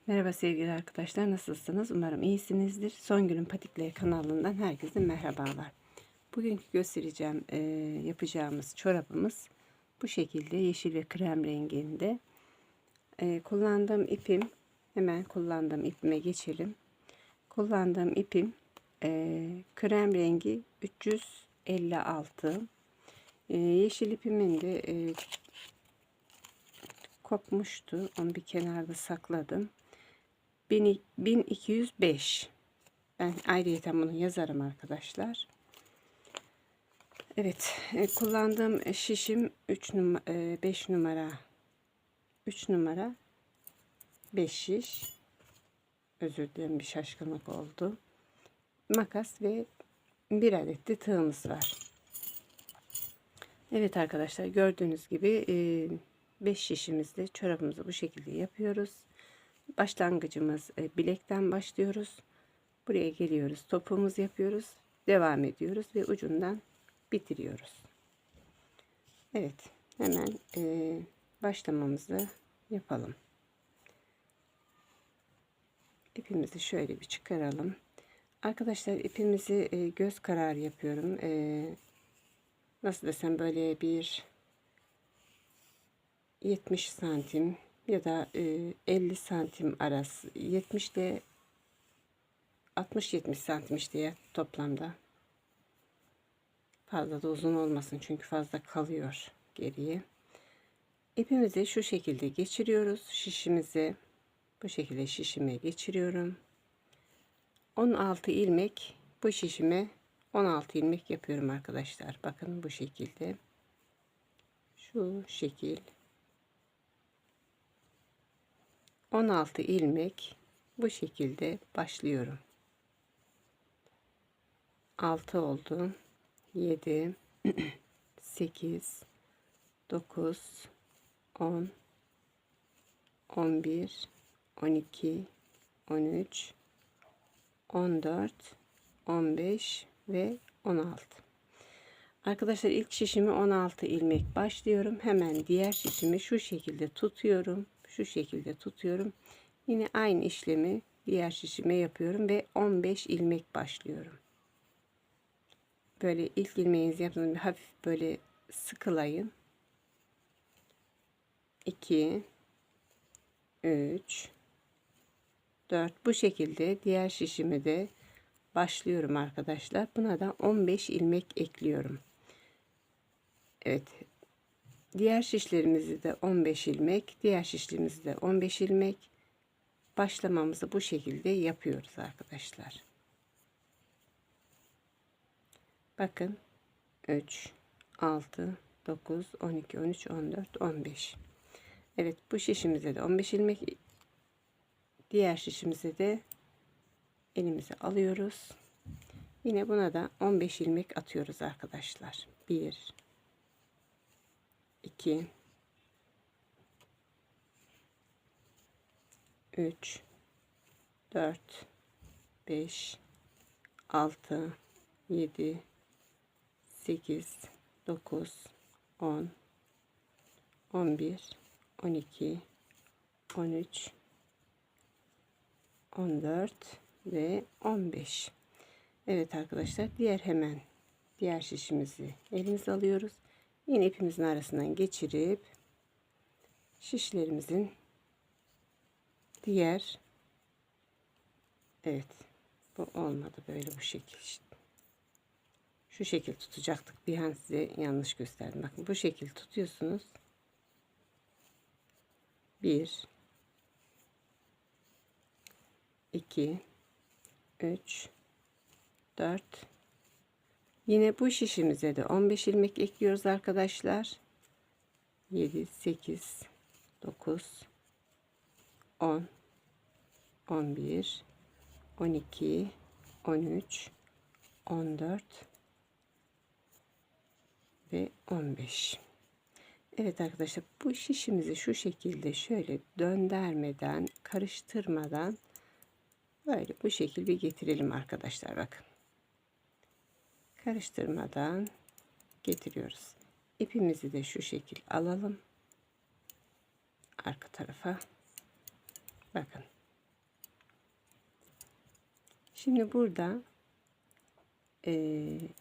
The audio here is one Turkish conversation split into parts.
Merhaba sevgili arkadaşlar, nasılsınız? Umarım iyisinizdir. Songül'ün Patikleri kanalından herkese merhabalar. Bugünkü göstereceğim yapacağımız çorabımız bu şekilde yeşil ve krem renginde. Kullandığım ipim, hemen kullandığım ipime geçelim. Kullandığım ipim krem rengi 356. Yeşil ipimin de kopmuştu. Onu bir kenarda sakladım. 1205. Ben ayrıyeten bunu yazarım arkadaşlar. Evet, kullandığım şişim 5 numara 3 numara 5 şiş. Özür dilerim, bir şaşkınlık oldu. Makas ve bir adet de tığımız var. Evet arkadaşlar, gördüğünüz gibi 5 şişimizde çorabımızı bu şekilde yapıyoruz. Başlangıcımız bilekten başlıyoruz. Buraya geliyoruz, topumuzu yapıyoruz, devam ediyoruz ve ucundan bitiriyoruz. Evet, hemen başlamamızı yapalım. İpimizi şöyle bir çıkaralım. Arkadaşlar, ipimizi göz kararı yapıyorum. Nasıl desem, böyle bir 70 santim ya da 50 santim arası, 70 ile 60-70 santim işte ya, toplamda. Fazla da uzun olmasın çünkü fazla kalıyor geriye. İpimizi şu şekilde geçiriyoruz. Şişimizi bu şekilde şişime geçiriyorum. 16 ilmek bu şişime 16 ilmek yapıyorum arkadaşlar. Bakın bu şekilde. Şu şekil. 16 ilmek bu şekilde başlıyorum. 6 oldu. 7 8 9 10 11 12 13 14 15 ve 16. Arkadaşlar, ilk şişimi 16 ilmek başlıyorum. Hemen diğer şişimi şu şekilde tutuyorum. Şu şekilde tutuyorum. Yine aynı işlemi diğer şişime yapıyorum ve 15 ilmek başlıyorum. Böyle ilk ilmeğinizi yaptığınızda hafif böyle sıkılayın. 2 3 4 bu şekilde diğer şişimi de başlıyorum arkadaşlar. Buna da 15 ilmek ekliyorum. Evet. Diğer şişlerimizi de 15 ilmek, diğer şişlerimizi de 15 ilmek başlamamızı bu şekilde yapıyoruz arkadaşlar. Bakın 3 6 9 12 13 14 15. Evet, bu şişimize de 15 ilmek, diğer şişimize de elimize alıyoruz. Yine buna da 15 ilmek atıyoruz arkadaşlar. 1 2 3 4 5 6 7 8 9 10 11 12 13 14 ve 15. Evet arkadaşlar, diğer şişimizi elimize alıyoruz. Yine ipimizin arasından geçirip şişlerimizin evet, bu olmadı, böyle bu şekil işte. Şu şekil tutacaktık, bir an size yanlış gösterdim. Bakın bu şekil tutuyorsunuz. 1 2 3 4. Yine bu şişimize de 15 ilmek ekliyoruz arkadaşlar. 7 8 9 10 11 12 13 14 ve 15. Evet arkadaşlar, bu şişimizi şu şekilde şöyle döndürmeden, karıştırmadan böyle bu şekilde bir getirelim arkadaşlar. Bakın, karıştırmadan getiriyoruz. İpimizi de şu şekil alalım arka tarafa. Bakın, Şimdi burada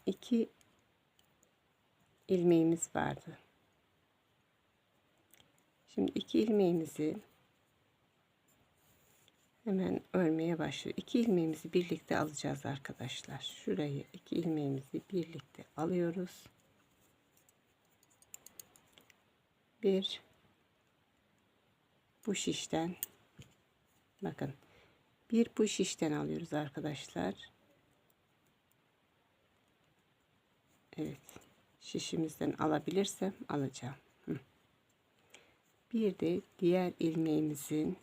2 ilmeğimiz vardı. Şimdi 2 ilmeğimizi hemen örmeye başlıyor. 2 ilmeğimizi birlikte alacağız arkadaşlar. Şurayı 2 ilmeğimizi birlikte alıyoruz. Bir bu şişten, bakın, bir bu şişten alıyoruz arkadaşlar. Evet, şişimizden alabilirsem alacağım. Bir de diğer ilmeğimizin,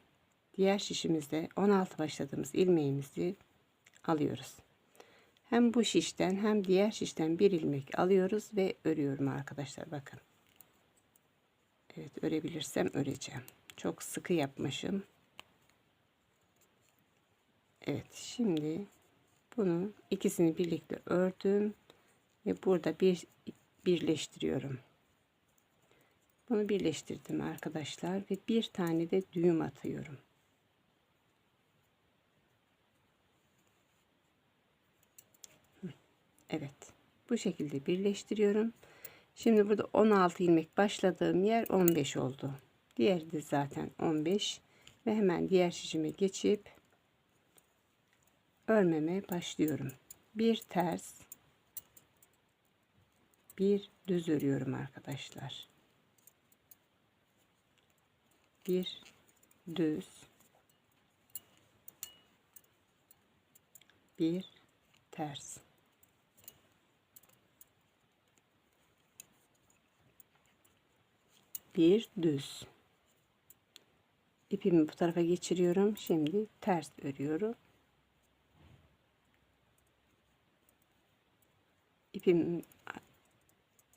diğer şişimizde 16 başladığımız ilmeğimizi alıyoruz. Hem bu şişten hem diğer şişten bir ilmek alıyoruz ve örüyorum arkadaşlar, bakın. Evet, örebilirsem öreceğim. Çok sıkı yapmışım. Evet, şimdi bunu ikisini birlikte ördüm ve burada birleştiriyorum. Bunu birleştirdim arkadaşlar ve bir tane de düğüm atıyorum. Evet, bu şekilde birleştiriyorum. Şimdi burada 16 ilmek başladığım yer 15 oldu. Diğeri de zaten 15 ve hemen diğer şişime geçip örmeme başlıyorum. Bir ters, bir düz örüyorum arkadaşlar. Bir düz, bir ters. Bir düz. İpimi bu tarafa geçiriyorum. Şimdi ters örüyorum.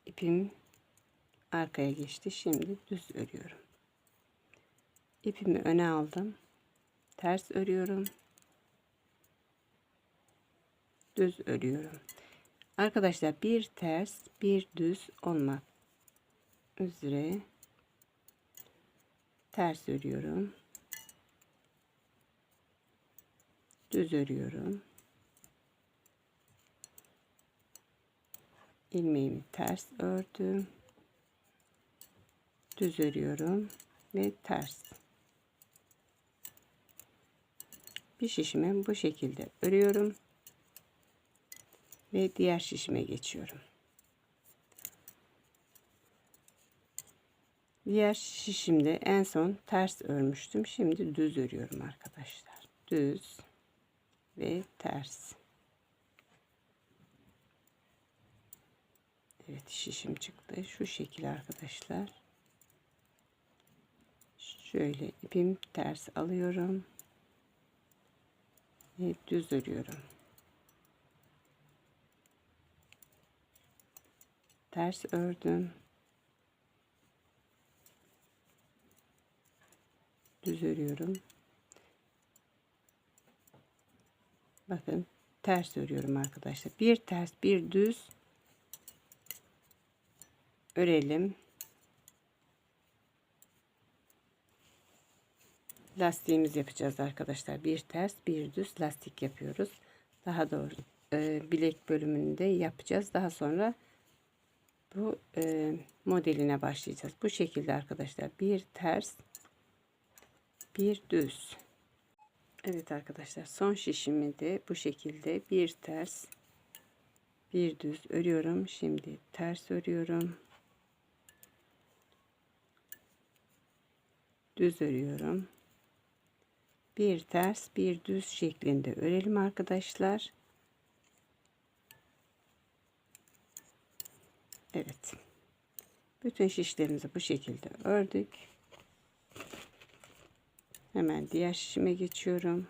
İpim arkaya geçti. Şimdi düz örüyorum. İpimi öne aldım. Ters örüyorum. Düz örüyorum. Arkadaşlar bir ters, bir düz olmak üzere ters örüyorum. Düz örüyorum. İlmeğimi ters ördüm. Düz örüyorum ve ters. Bir şişime bu şekilde örüyorum ve diğer şişime geçiyorum. Diğer şişimde en son ters örmüştüm. Şimdi düz örüyorum arkadaşlar. Düz ve ters. Evet, şişim çıktı. Şu şekil arkadaşlar. Şöyle ipim ters alıyorum. Ve düz örüyorum. Ters ördüm. Düz örüyorum. Bakın, ters örüyorum arkadaşlar. Bir ters, bir düz örelim. Lastiğimiz yapacağız arkadaşlar. Bir ters, bir düz lastik yapıyoruz. Daha doğru bilek bölümünde yapacağız. Daha sonra bu modeline başlayacağız. Bu şekilde arkadaşlar. Bir ters, bir düz. Evet arkadaşlar, son şişimi de bu şekilde bir ters, bir düz örüyorum. Şimdi ters örüyorum. Düz örüyorum. Bir ters, bir düz şeklinde örelim arkadaşlar. Evet. Bütün şişlerimizi bu şekilde ördük. Hemen diğer şişime geçiyorum.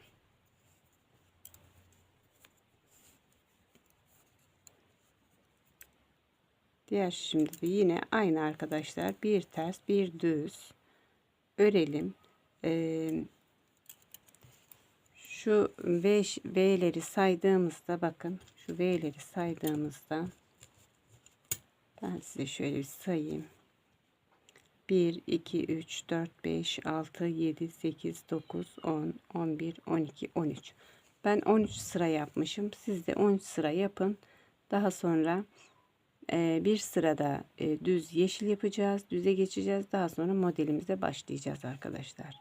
Diğer şişimde de yine aynı arkadaşlar. Bir ters, bir düz örelim. Şu V'leri saydığımızda, bakın, şu V'leri saydığımızda ben size şöyle bir sayayım. 1, 2, 3, 4, 5, 6, 7, 8, 9, 10, 11, 12, 13. Ben 13 sıra yapmışım. Siz de 13 sıra yapın. Daha sonra bir sırada düz yeşil yapacağız. Düze geçeceğiz. Daha sonra modelimize başlayacağız arkadaşlar.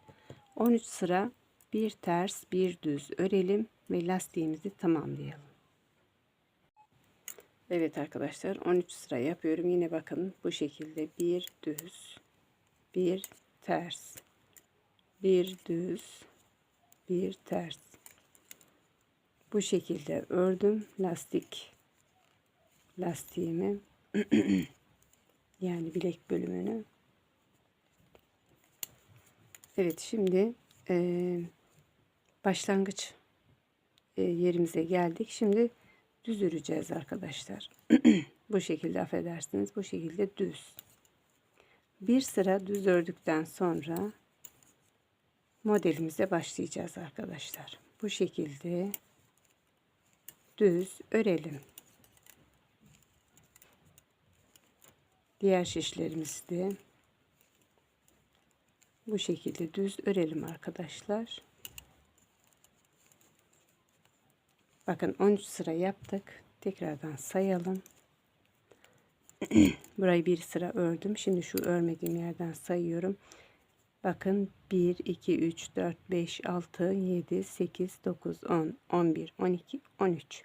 13 sıra bir ters bir düz örelim ve lastiğimizi tamamlayalım. Evet arkadaşlar, 13 sıra yapıyorum. Yine bakın bu şekilde bir düz, bir ters, bir düz, bir ters. Bu şekilde ördüm lastiğimi yani bilek bölümünü. Evet, şimdi başlangıç yerimize geldik. Şimdi düz öreceğiz arkadaşlar. Bu şekilde, affedersiniz, bu şekilde düz. Bir sıra düz ördükten sonra modelimize başlayacağız arkadaşlar. Bu şekilde düz örelim. Diğer şişlerimizi de bu şekilde düz örelim arkadaşlar. Bakın 13 sıra yaptık. Tekrardan sayalım. Burayı bir sıra ördüm. Şimdi şu örmediğim yerden sayıyorum. Bakın 1, 2, 3, 4, 5, 6, 7, 8, 9, 10, 11, 12, 13.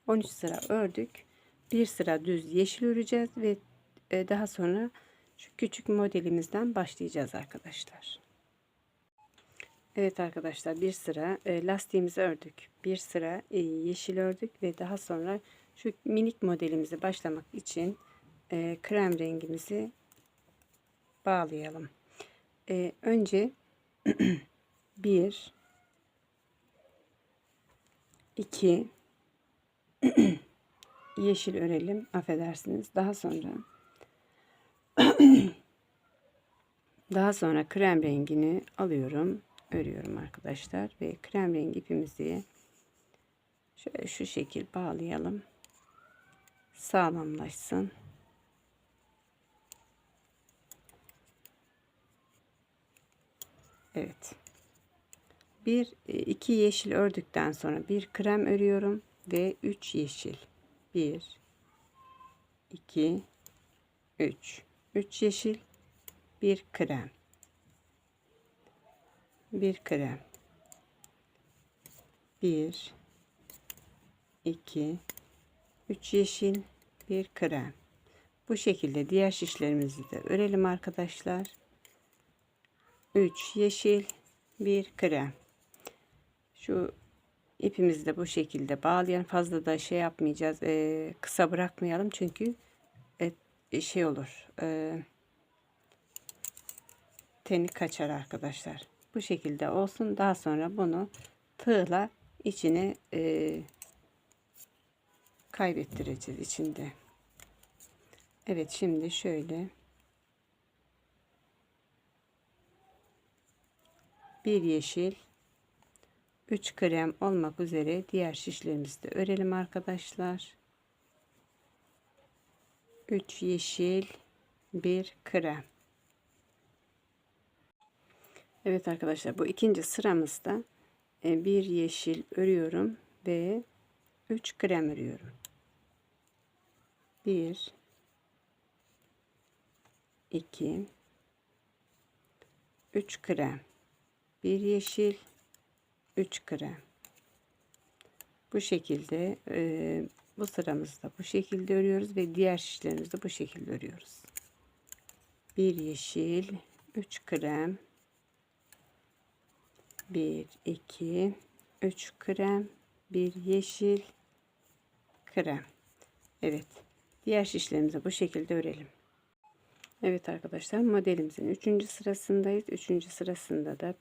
13 sıra ördük. Bir sıra düz yeşil öreceğiz ve daha sonra şu küçük modelimizden başlayacağız arkadaşlar. Evet arkadaşlar, bir sıra lastiğimizi ördük. Bir sıra yeşil ördük ve daha sonra şu minik modelimize başlamak için krem rengimizi bağlayalım. Önce 1 2 yeşil örelim, affedersiniz. Daha sonra krem rengini alıyorum, örüyorum arkadaşlar ve krem rengi ipimizi şöyle şu şekil bağlayalım, sağlamlaşsın. Evet, iki yeşil ördükten sonra bir krem örüyorum ve 3 yeşil. 1 2 3 yeşil, bir krem, bir krem, 1 2 3 yeşil, bir krem. Bu şekilde diğer şişlerimizi de örelim arkadaşlar. 3 yeşil, bir krem. Şu ipimizi de bu şekilde bağlayalım. Fazla da şey yapmayacağız, kısa bırakmayalım çünkü şey olur, teni kaçar arkadaşlar. Bu şekilde olsun. Daha sonra bunu tığla içine kaybettireceğiz içinde. Evet, şimdi şöyle bir yeşil, 3 krem olmak üzere diğer şişlerimizi de örelim arkadaşlar. 3 yeşil, bir krem. Evet arkadaşlar, bu ikinci sıramızda bir yeşil örüyorum ve 3 krem örüyorum. 1 2 3 krem, bir yeşil, 3 krem. Bu şekilde bu sıramızda bu şekilde örüyoruz ve diğer şişlerimizde bu şekilde örüyoruz. Bir yeşil, 3 krem, 1 2 3 krem, bir yeşil, krem. Evet, diğer şişlerimizi bu şekilde örelim. Evet arkadaşlar, modelimizin 3. sırasındayız. 3. sırasında da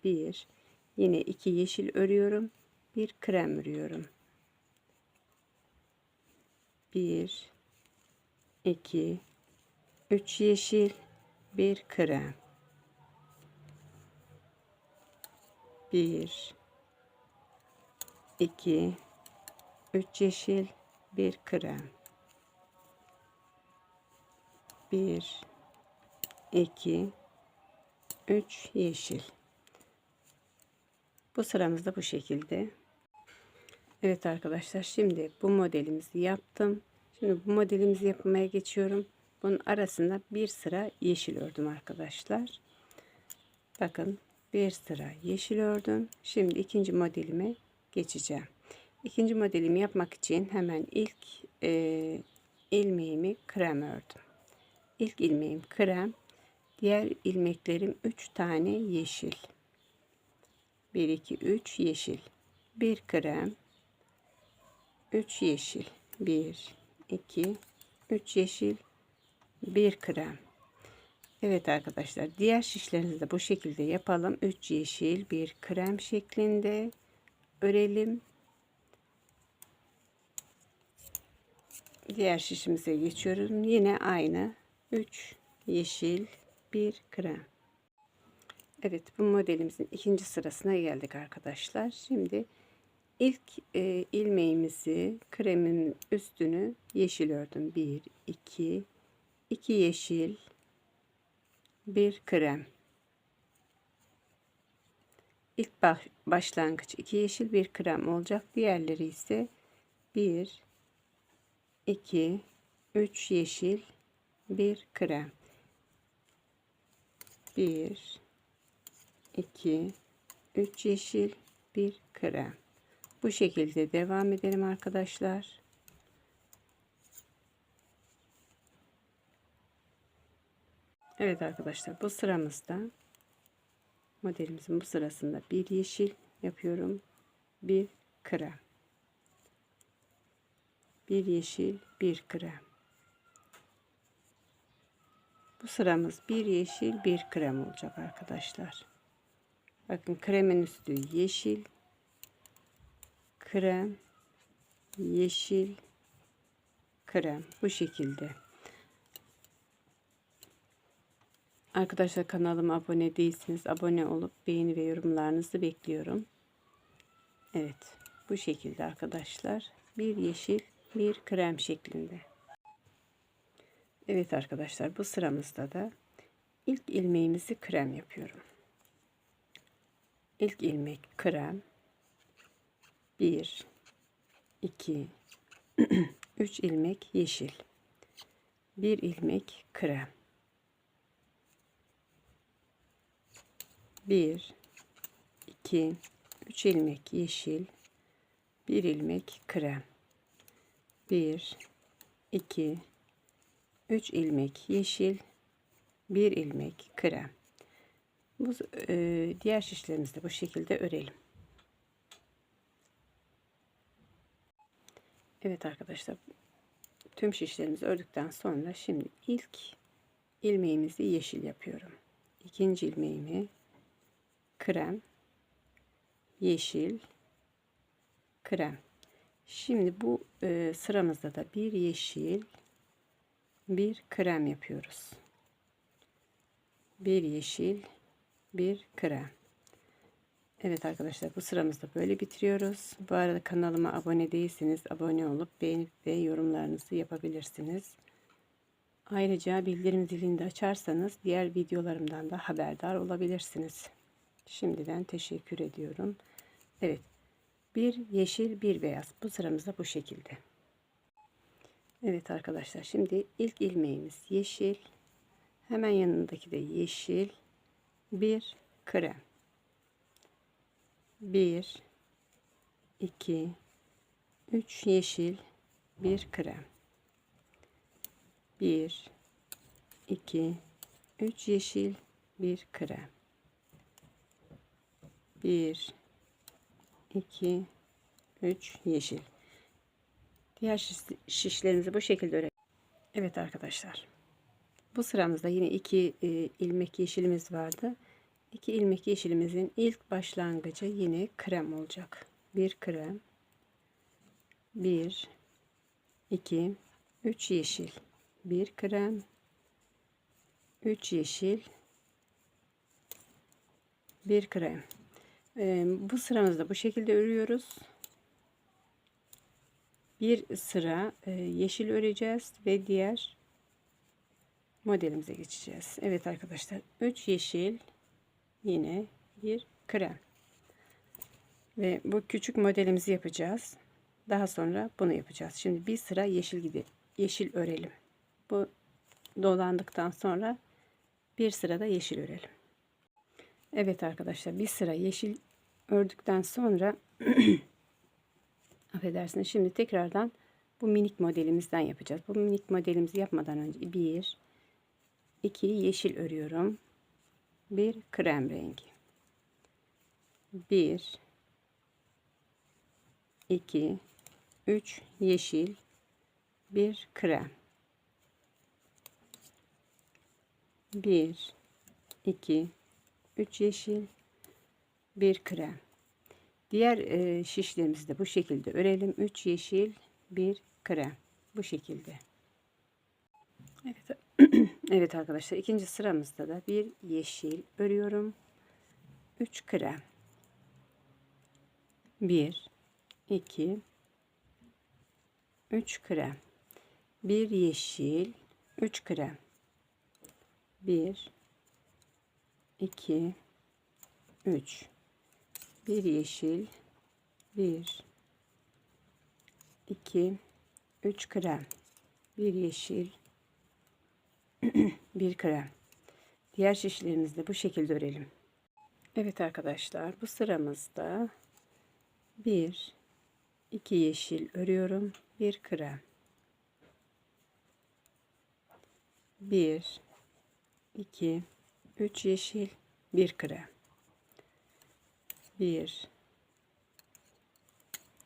yine 2 yeşil örüyorum, bir krem örüyorum. 1 2 3 yeşil, bir krem. 1 2 3 yeşil, bir krem. 1 2 3 yeşil. Bu sıramızda bu şekilde. Evet arkadaşlar, şimdi bu modelimizi yaptım. Şimdi bu modelimizi yapmaya geçiyorum. Bunun arasında bir sıra yeşil ördüm arkadaşlar. Bakın, bir sıra yeşil ördüm. Şimdi ikinci modelime geçeceğim. İkinci modelimi yapmak için hemen ilk ilmeğimi krem ördüm. İlk ilmeğim krem, diğer ilmeklerim 3 tane yeşil. 1 2 3 yeşil. 1 krem, 3 yeşil. 1 2 3 yeşil, 1 krem. Evet arkadaşlar, diğer şişlerinizi de bu şekilde yapalım. 3 yeşil, 1 krem şeklinde örelim. Diğer şişimize geçiyorum. Yine aynı 3 yeşil, 1 krem. Evet, bu modelimizin ikinci sırasına geldik arkadaşlar. Şimdi ilk ilmeğimizi, kremin üstünü yeşil ördüm. 1 2 2 yeşil, 1 krem. İlk başlangıç 2 yeşil, 1 krem olacak. Diğerleri ise 1 2 3 yeşil, 1 krem. 1 2 3 yeşil, 1 krem. Bu şekilde devam edelim arkadaşlar. Evet arkadaşlar, bu sıramızda modelimizin bu sırasında bir yeşil yapıyorum, bir krem, bir yeşil, bir krem. Bu sıramız bir yeşil, bir krem olacak arkadaşlar. Bakın, kremin üstü yeşil, krem, yeşil, krem, bu şekilde. Arkadaşlar, kanalıma abone değilseniz abone olup beğeni ve yorumlarınızı bekliyorum. Evet, bu şekilde arkadaşlar, bir yeşil, bir krem şeklinde. Evet arkadaşlar, bu sıramızda da ilk ilmeğimizi krem yapıyorum. İlk ilmek krem, 1 2 3 ilmek yeşil, 1 ilmek krem, 1 2 3 ilmek yeşil, 1 ilmek krem, 1 2 3 ilmek yeşil, 1 ilmek krem. Bu diğer şişlerimizi de bu şekilde örelim. Evet arkadaşlar, tüm şişlerimizi ördükten sonra şimdi ilk ilmeğimizi yeşil yapıyorum. İkinci ilmeğimi krem, yeşil, krem. Şimdi bu sıramızda da bir yeşil, bir krem yapıyoruz. Bir yeşil, bir krem. Evet arkadaşlar, bu sıramızda böyle bitiriyoruz. Bu arada kanalıma abone değilseniz abone olup beğenip ve yorumlarınızı yapabilirsiniz. Ayrıca bildirim zilini de açarsanız diğer videolarımdan da haberdar olabilirsiniz. Şimdiden teşekkür ediyorum. Evet, bir yeşil, bir beyaz. Bu sıramızda bu şekilde. Evet arkadaşlar, şimdi ilk ilmeğimiz yeşil, hemen yanındaki de yeşil, bir krem, 1 2 3 yeşil, bir krem, 1 2 3 yeşil, bir krem, 1 2 3 yeşil. Diğer şişlerimizi bu şekilde örelim. Evet arkadaşlar, bu sıramızda yine 2 ilmek yeşilimiz vardı. 2 ilmek yeşilimizin ilk başlangıcı yine krem olacak. Bir krem, 1 2 3 yeşil, bir krem, 3 yeşil, bir krem. Bu sıramızda bu şekilde örüyoruz. Bir sıra yeşil öreceğiz ve diğer modelimize geçeceğiz. Evet arkadaşlar, 3 yeşil, yine bir krem ve bu küçük modelimizi yapacağız. Daha sonra bunu yapacağız. Şimdi bir sıra yeşil örelim. Bu dolandıktan sonra bir sırada yeşil örelim. Evet arkadaşlar, bir sıra yeşil ördükten sonra affedersiniz, şimdi tekrardan bu minik modelimizden yapacağız. Bu minik modelimizi yapmadan önce 1 2 yeşil örüyorum. Bir krem rengi. 1 2 3 yeşil, bir krem. 1 2 3 yeşil, bir krem. Diğer şişlerimizi de bu şekilde örelim. 3 yeşil, bir krem. Bu şekilde. Evet. Evet arkadaşlar, ikinci sıramızda da bir yeşil örüyorum. 3 krem. 1 2 3 krem. Bir yeşil, 3 krem. 1 2 3. Bir yeşil, 1 2 3 krem. Bir yeşil, bir krem. Diğer şişlerimizi de bu şekilde örelim. Evet arkadaşlar, bu sıramızda 1 2 yeşil örüyorum, bir krem. 1 2 3 yeşil, bir krem. 1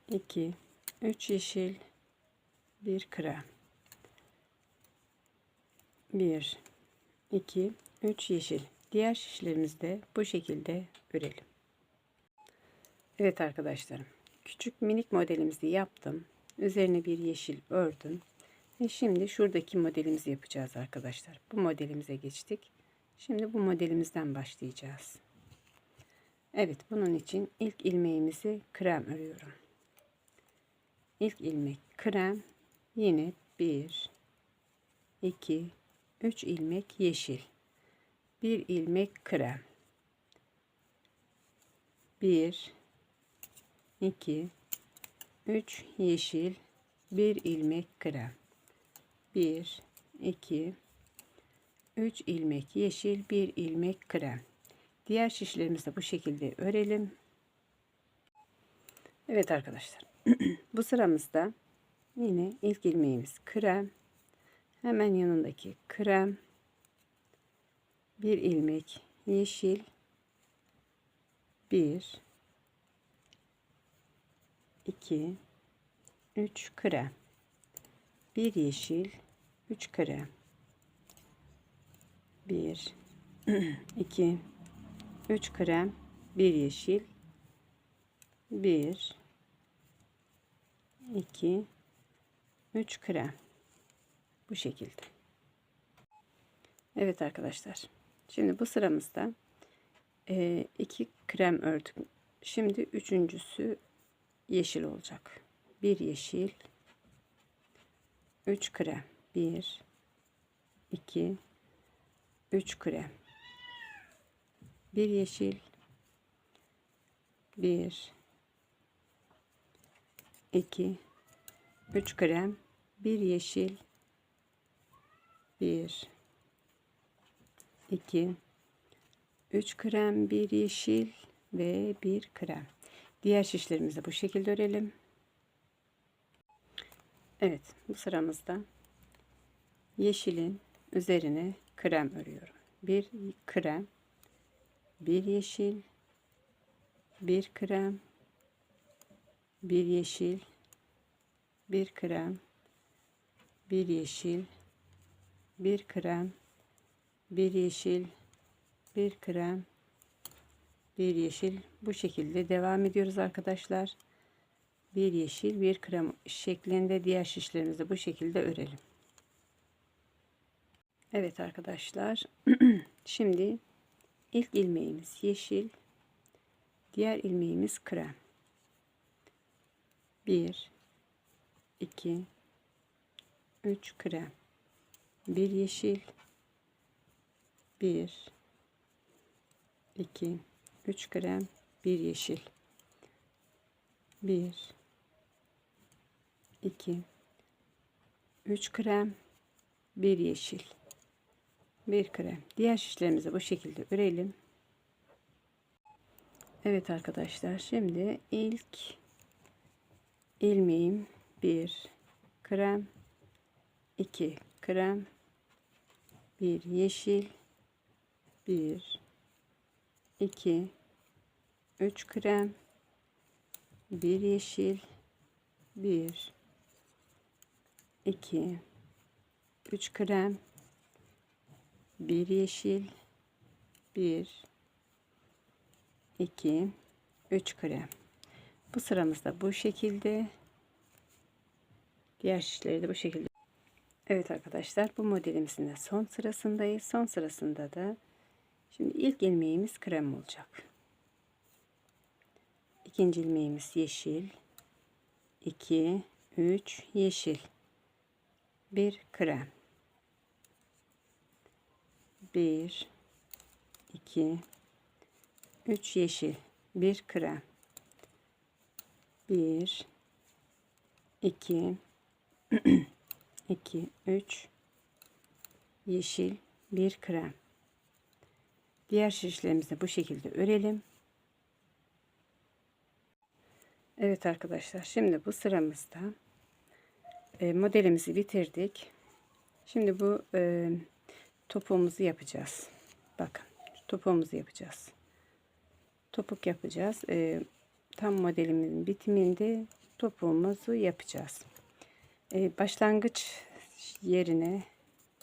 2 3 yeşil, bir krem. 1 2 3 yeşil. Diğer şişlerimizi de bu şekilde örelim. Evet arkadaşlarım, küçük minik modelimizi yaptım. Üzerine bir yeşil ördüm. Ve şimdi şuradaki modelimizi yapacağız arkadaşlar. Bu modelimize geçtik. Şimdi bu modelimizden başlayacağız. Evet, bunun için ilk ilmeğimizi krem örüyorum. İlk ilmek krem, yine 1 2 3 ilmek yeşil, bir ilmek krem. 1 2 3 yeşil, bir ilmek krem. 1 2 3 ilmek yeşil, bir ilmek krem. Diğer şişlerimizi de bu şekilde örelim. Evet arkadaşlar, bu sıramızda yine ilk ilmeğimiz krem, hemen yanındaki krem, bir ilmek yeşil, 1 2 3 krem, bir yeşil, 3 krem. 1 2 3 krem, bir yeşil, 1 2 3 krem. Bu şekilde. Evet arkadaşlar, şimdi bu sıramızda 2 krem ördük. Şimdi üçüncüsü yeşil olacak. Bir yeşil, 3 krem. 1 2 3 krem. Bir yeşil, 1 2 3 krem, bir yeşil, 1 2 3 krem, bir yeşil ve bir krem. Diğer şişlerimizi bu şekilde örelim. Evet, bu sıramızda yeşilin üzerine krem örüyorum. Bir krem, bir yeşil, bir krem, bir yeşil, bir krem, bir yeşil, bir krem, bir yeşil, bir krem, bir yeşil. Bu şekilde devam ediyoruz arkadaşlar. Bir yeşil, bir krem şeklinde diğer şişlerimizi bu şekilde örelim. Evet arkadaşlar, şimdi ilk ilmeğimiz yeşil, diğer ilmeğimiz krem. 1 2 3 krem, bir yeşil, 1 2 3 krem, bir yeşil, 1 2, 3 krem, 1 yeşil, 1 krem. Diğer şişlerimizi bu şekilde örelim. Evet arkadaşlar, şimdi ilk ilmeğim 1 krem, 2 krem, 1 yeşil, 1, 2, 3 krem, 1 yeşil, 1, 2, 3 krem, 1 yeşil, 1, 2, 3 krem. Bu sıramızda bu şekilde. Diğer şişleri de bu şekilde. Evet arkadaşlar, bu modelimizin de son sırasındayız. Son sırasında da şimdi ilk ilmeğimiz krem olacak. İkinci ilmeğimiz yeşil. 2, 3 yeşil. 1 krem. 1, 2, 3 yeşil. 1 krem. 1, 2, 2, 3 yeşil, 1 krem. Diğer şişlerimizi bu şekilde örelim. Evet arkadaşlar, şimdi bu sıramızda modelimizi bitirdik. Şimdi bu topuğumuzu yapacağız. Bakın, topuğumuzu yapacağız. Topuk yapacağız. Tam modelimin bitiminde topuğumuzu yapacağız. Başlangıç yerine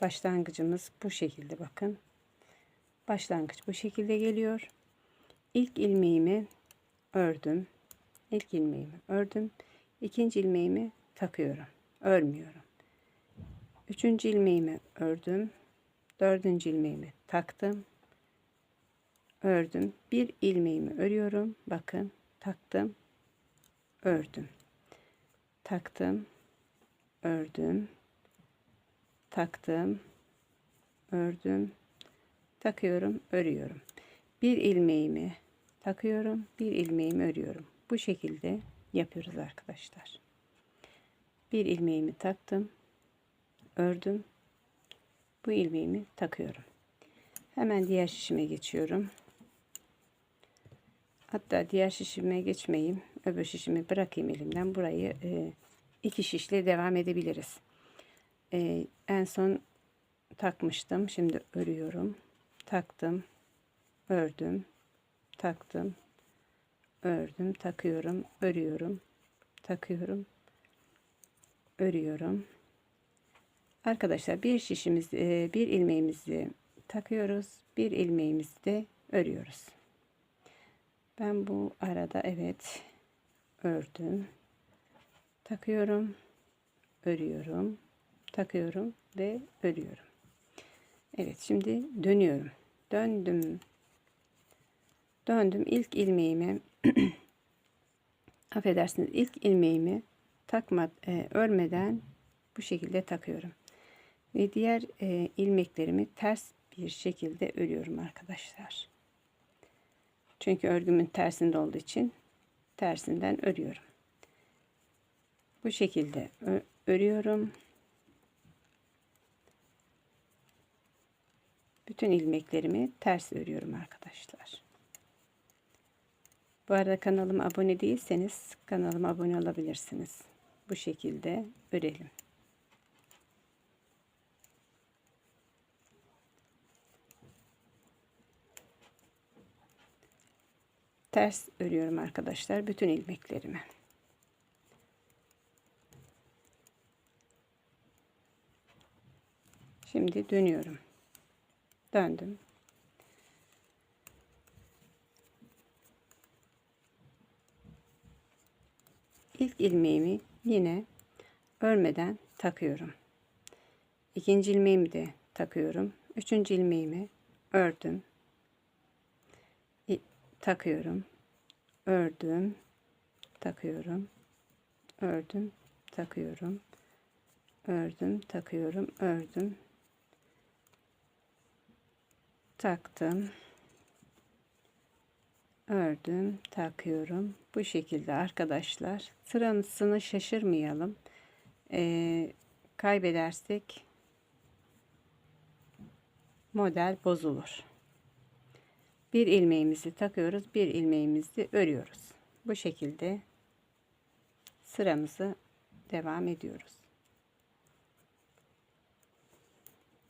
başlangıcımız bu şekilde, bakın. Başlangıç bu şekilde geliyor. İlk ilmeğimi ördüm. İlk ilmeğimi ördüm. İkinci ilmeğimi takıyorum. Örmüyorum. Üçüncü ilmeğimi ördüm. Dördüncü ilmeğimi taktım. Ördüm. Bir ilmeğimi örüyorum. Bakın, taktım. Ördüm. Taktım. Ördüm. Taktım. Ördüm. Takıyorum. Örüyorum. Bir ilmeğimi takıyorum. Bir ilmeğimi örüyorum. Bu şekilde yapıyoruz arkadaşlar. Bir ilmeğimi taktım. Ördüm. Bu ilmeğimi takıyorum. Hemen diğer şişime geçiyorum. Hatta diğer şişime geçmeyeyim. Öbür şişimi bırakayım elimden. Burayı iki şişle devam edebiliriz. En son takmıştım. Şimdi örüyorum. Taktım. Ördüm. Taktım. Ördüm. Takıyorum. Örüyorum. Takıyorum. Örüyorum. Arkadaşlar, bir şişimiz, bir ilmeğimizi takıyoruz. Bir ilmeğimizi de örüyoruz. Ben bu arada evet ördüm. Takıyorum. Örüyorum. Takıyorum ve örüyorum. Evet, şimdi dönüyorum. Döndüm. Döndüm. İlk ilmeğimi affedersiniz, ilk ilmeğimi örmeden bu şekilde takıyorum. Ve diğer ilmeklerimi ters bir şekilde örüyorum arkadaşlar. Çünkü örgümün tersinde olduğu için tersinden örüyorum. Bu şekilde örüyorum. Bütün ilmeklerimi ters örüyorum arkadaşlar. Bu arada kanalıma abone değilseniz kanalıma abone olabilirsiniz. Bu şekilde örelim. Ters örüyorum arkadaşlar bütün ilmeklerimi. Şimdi dönüyorum. Döndüm. İlk ilmeğimi yine örmeden takıyorum. İkinci ilmeğimi de takıyorum. Üçüncü ilmeğimi ördüm. Takıyorum. Ördüm. Takıyorum. Ördüm. Takıyorum. Ördüm. Takıyorum. Ördüm. Taktım. Ördüm. Takıyorum. Bu şekilde arkadaşlar. Sırasını şaşırmayalım. kaybedersek model bozulur. Bir ilmeğimizi takıyoruz, bir ilmeğimizi örüyoruz. Bu şekilde sıramızı devam ediyoruz.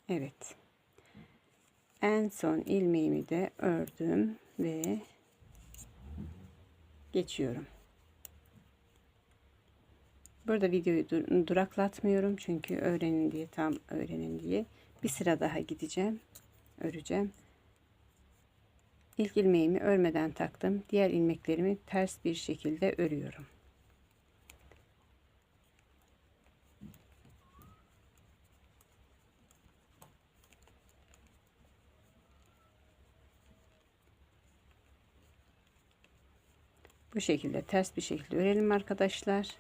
Evet. En son ilmeğimi de ördüm ve geçiyorum. Burada videoyu duraklatmıyorum çünkü öğrenin diye, tam öğrenin diye bir sıra daha gideceğim, öreceğim. İlk ilmeğimi örmeden taktım. Diğer ilmeklerimi ters bir şekilde örüyorum. Bu şekilde ters bir şekilde örelim arkadaşlar.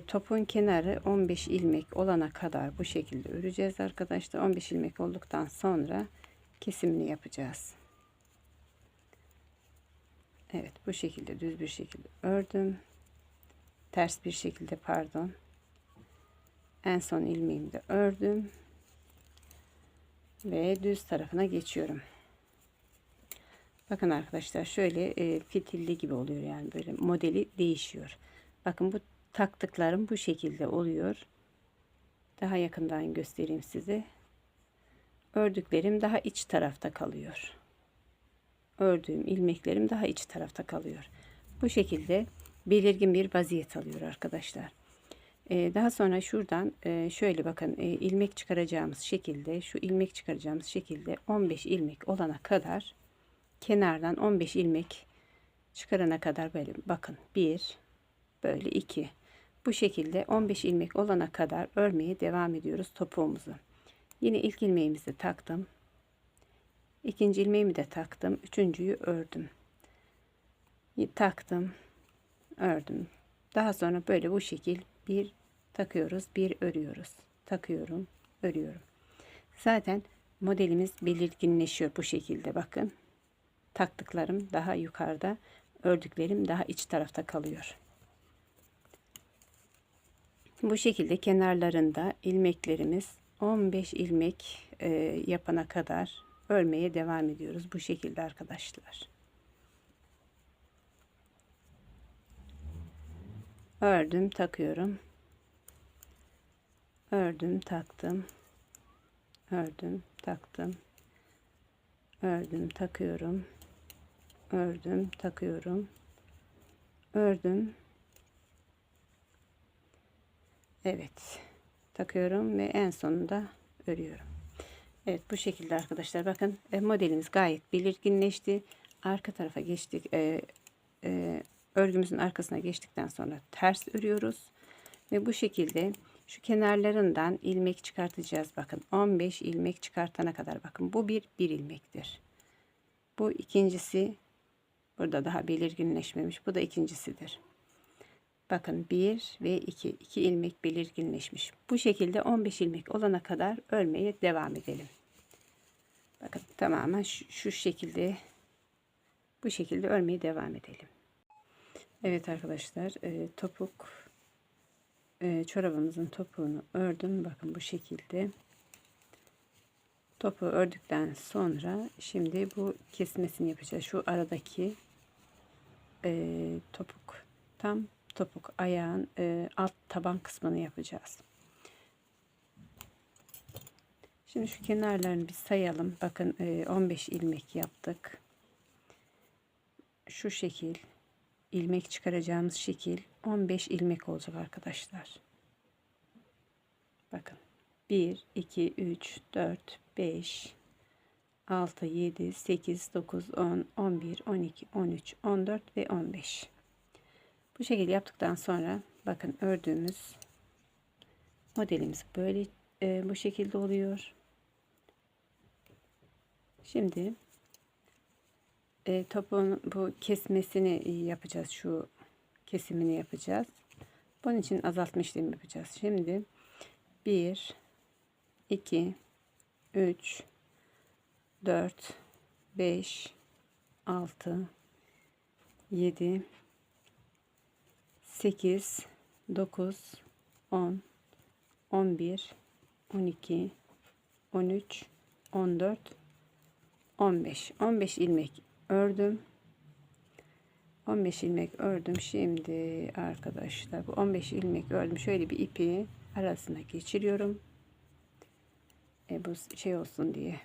Topun kenarı 15 ilmek olana kadar bu şekilde öreceğiz arkadaşlar. 15 ilmek olduktan sonra kesimini yapacağız. Evet, bu şekilde düz bir şekilde ördüm. Ters bir şekilde, pardon. En son ilmeğimi de ördüm ve düz tarafına geçiyorum. Bakın arkadaşlar, şöyle fitilli gibi oluyor, yani böyle modeli değişiyor. Bakın bu taktıklarım bu şekilde oluyor. Daha yakından göstereyim size. Ördüklerim daha iç tarafta kalıyor. Ördüğüm ilmeklerim daha iç tarafta kalıyor. Bu şekilde belirgin bir vaziyet alıyor arkadaşlar. Daha sonra şuradan şöyle bakın, ilmek çıkaracağımız şekilde, şu ilmek çıkaracağımız şekilde 15 ilmek olana kadar, kenardan 15 ilmek çıkarana kadar böyle bakın, 1 böyle 2, bu şekilde 15 ilmek olana kadar örmeye devam ediyoruz topuğumuzu. Yine ilk ilmeğimizi taktım, ikinci ilmeğimi de taktım, üçüncüyü ördüm, taktım, ördüm. Daha sonra böyle bu şekil bir takıyoruz, bir örüyoruz, takıyorum, örüyorum. Zaten modelimiz belirginleşiyor bu şekilde. Bakın, taktıklarım daha yukarıda, ördüklerim daha iç tarafta kalıyor. Bu şekilde kenarlarında ilmeklerimiz 15 ilmek yapana kadar örmeye devam ediyoruz bu şekilde arkadaşlar. Ördüm, takıyorum, ördüm, taktım, ördüm, taktım, ördüm, takıyorum, ördüm, takıyorum, ördüm. Evet, takıyorum ve en sonunda örüyorum. Evet, bu şekilde arkadaşlar, bakın modelimiz gayet belirginleşti. Arka tarafa geçtik, örgümüzün arkasına geçtikten sonra ters örüyoruz ve bu şekilde şu kenarlarından ilmek çıkartacağız. Bakın 15 ilmek çıkartana kadar, bakın bu bir ilmektir. Bu ikincisi, burada daha belirginleşmemiş, bu da ikincisidir. Bakın 1 ve 2 ilmek belirginleşmiş. Bu şekilde 15 ilmek olana kadar örmeye devam edelim. Bakın tamamen şu şekilde, bu şekilde örmeye devam edelim. Evet arkadaşlar, çorabımızın topuğunu ördüm. Bakın bu şekilde. Topuğu ördükten sonra şimdi bu kesmesini yapacağız. Şu aradaki topuk, tam topuk ayağın alt taban kısmını yapacağız. Şimdi şu kenarlarını bir sayalım. Bakın 15 ilmek yaptık. Şu şekil ilmek çıkaracağımız şekil 15 ilmek olacak arkadaşlar. Bakın 1 2 3 4 5 6 7 8 9 10 11 12 13 14 ve 15. Bu şekilde yaptıktan sonra bakın ördüğümüz modelimiz böyle bu şekilde oluyor. Şimdi topuğun bu kesmesini yapacağız. Şu kesimini yapacağız. Bunun için azaltma işlemi yapacağız. Şimdi 1 2 3 4 5, 6, 7, 8, 9, 10, 11, 12, 13, 14, 15. 15 ilmek ördüm. 15 ilmek ördüm. Şimdi arkadaşlar bu 15 ilmek ördüm. Şöyle bir ipi arasına geçiriyorum. Bu şey olsun diye.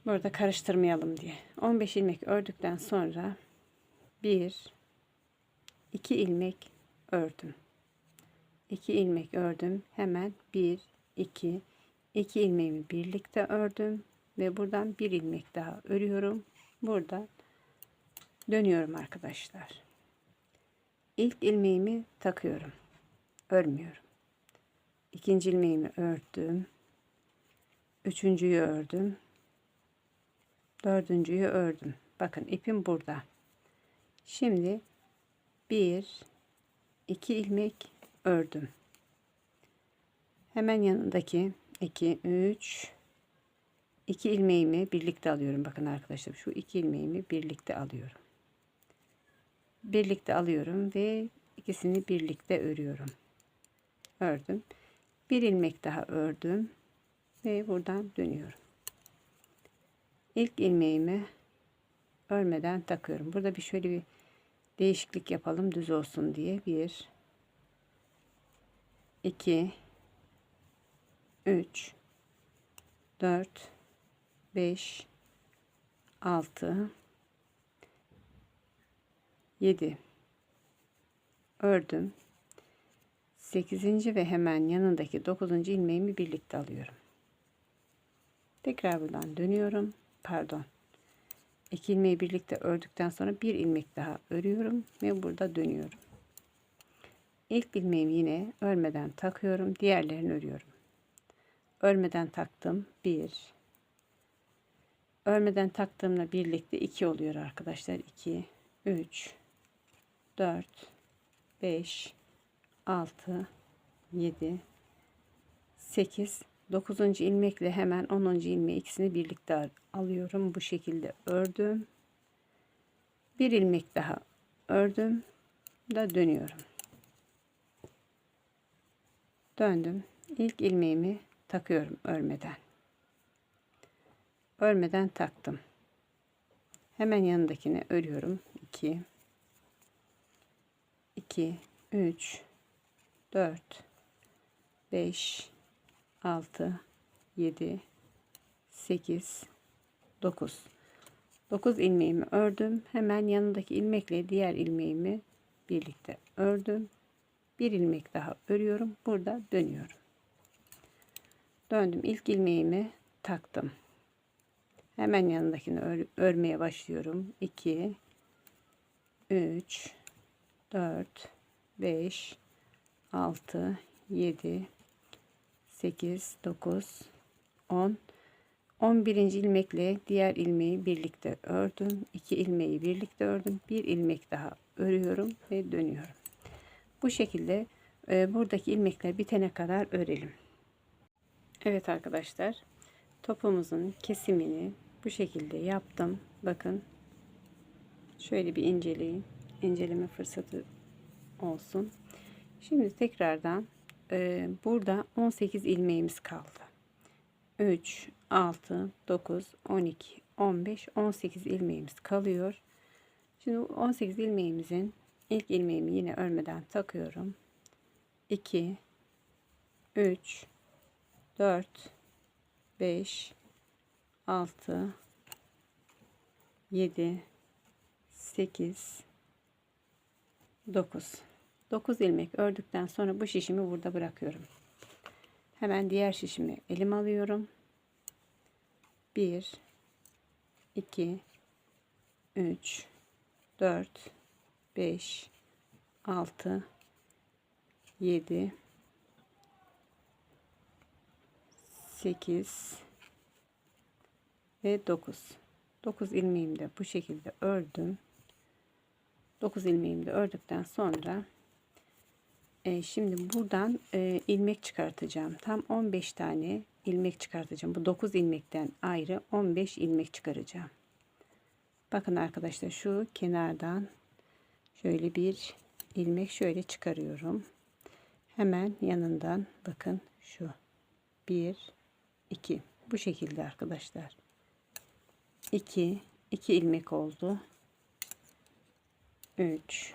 Burada karıştırmayalım diye. 15 ilmek ördükten sonra 1 2 ilmek ördüm. 2 ilmek ördüm. Hemen 1 2 2 ilmeğimi birlikte ördüm ve buradan bir ilmek daha örüyorum. Burada dönüyorum arkadaşlar. İlk ilmeğimi takıyorum. Örmüyorum. İkinci ilmeğimi ördüm. Üçüncüyü ördüm. Dördüncüyü ördüm. Bakın ipim burada. Şimdi 1 2 ilmek ördüm. Hemen yanındaki 2 3 2 ilmeğimi birlikte alıyorum. Bakın arkadaşlar şu 2 ilmeğimi birlikte alıyorum. Birlikte alıyorum ve ikisini birlikte örüyorum. Ördüm. Bir ilmek daha ördüm ve buradan dönüyorum. İlk ilmeğimi örmeden takıyorum. Burada şöyle bir değişiklik yapalım düz olsun diye. 1 2 3 4 5 6 7 ördüm. 8. ve hemen yanındaki 9. ilmeğimi birlikte alıyorum. Tekrar buradan dönüyorum. Pardon. 2 ilmeği birlikte ördükten sonra bir ilmek daha örüyorum ve burada dönüyorum. İlk ilmeğimi yine örmeden takıyorum. Diğerlerini örüyorum. Örmeden taktım. 1. Örmeden taktığımla birlikte 2 oluyor arkadaşlar. 2, 3, 4, 5, 6, 7, 8, 9. ilmekle hemen 10. ilmeği ikisini birlikte alıyorum. Bu şekilde ördüm. Bir ilmek daha ördüm da dönüyorum. Döndüm. İlk ilmeğimi takıyorum örmeden. Örmeden taktım. Hemen yanındakini örüyorum. 2 2 3 4 5 6 7 8 9 9 ilmeğimi ördüm. Hemen yanındaki ilmekle diğer ilmeğimi birlikte ördüm. Bir ilmek daha örüyorum. Burada dönüyorum. Döndüm. İlk ilmeğimi taktım. Hemen yanındakini örmeye başlıyorum. 2 3 4 5 6 7 8 9 10 11. ilmekle diğer ilmeği birlikte ördüm. 2 ilmeği birlikte ördüm. Bir ilmek daha örüyorum ve dönüyorum. Bu şekilde buradaki ilmekler bitene kadar örelim. Evet arkadaşlar, topumuzun kesimini bu şekilde yaptım. Bakın şöyle bir inceleyin. İnceleme fırsatı olsun. Şimdi tekrardan burada 18 ilmeğimiz kaldı. 3 6 9 12 15 18 ilmeğimiz kalıyor. Şimdi 18 ilmeğimizin ilk ilmeğimi yine örmeden takıyorum. 2 3 4 5 6 7 8 9 9 ilmek ördükten sonra bu şişimi burada bırakıyorum. Hemen diğer şişimi elime alıyorum. 1 2 3 4 5 6 7 8 ve 9 9 ilmeğimi de bu şekilde ördüm. 9 ilmeğimi de ördükten sonra Şimdi buradan ilmek çıkartacağım. Tam 15 tane ilmek çıkartacağım. Bu 9 ilmekten ayrı 15 ilmek çıkaracağım. Bakın arkadaşlar, şu kenardan şöyle bir ilmek şöyle çıkarıyorum. Hemen yanından bakın, şu 1 2 bu şekilde arkadaşlar. 2 ilmek oldu. 3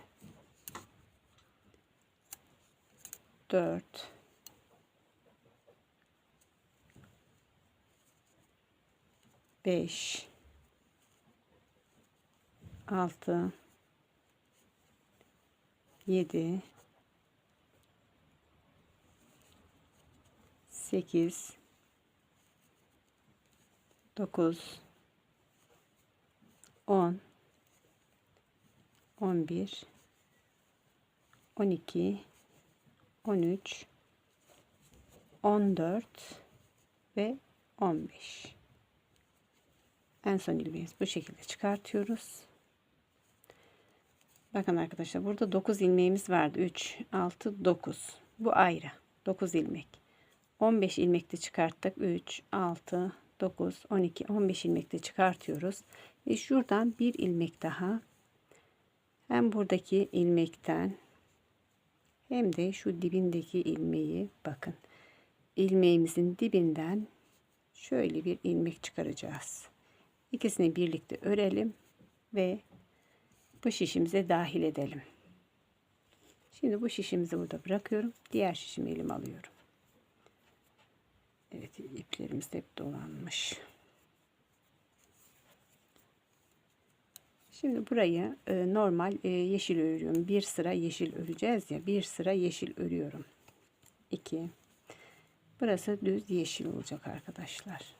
4 5 6 7 8 9 10 11 12 13 14 ve 15. En son ilmeğimizi bu şekilde çıkartıyoruz. Bakın arkadaşlar, burada 9 ilmeğimiz vardı. 3 6 9. Bu ayrı 9 ilmek. 15 ilmek de çıkarttık. 3 6 9 12 15 ilmek de çıkartıyoruz. Ve şuradan bir ilmek daha, hem buradaki ilmekten hem de şu dibindeki ilmeği, bakın ilmeğimizin dibinden şöyle bir ilmek çıkaracağız. İkisini birlikte örelim ve bu şişimize dahil edelim. Şimdi bu şişimizi burada bırakıyorum. Diğer şişimi elime alıyorum. Evet, iplerimiz de hep dolanmış. Şimdi burayı normal yeşil örüyorum. Bir sıra yeşil öreceğiz ya. Bir sıra yeşil örüyorum. 2. Burası düz yeşil olacak arkadaşlar.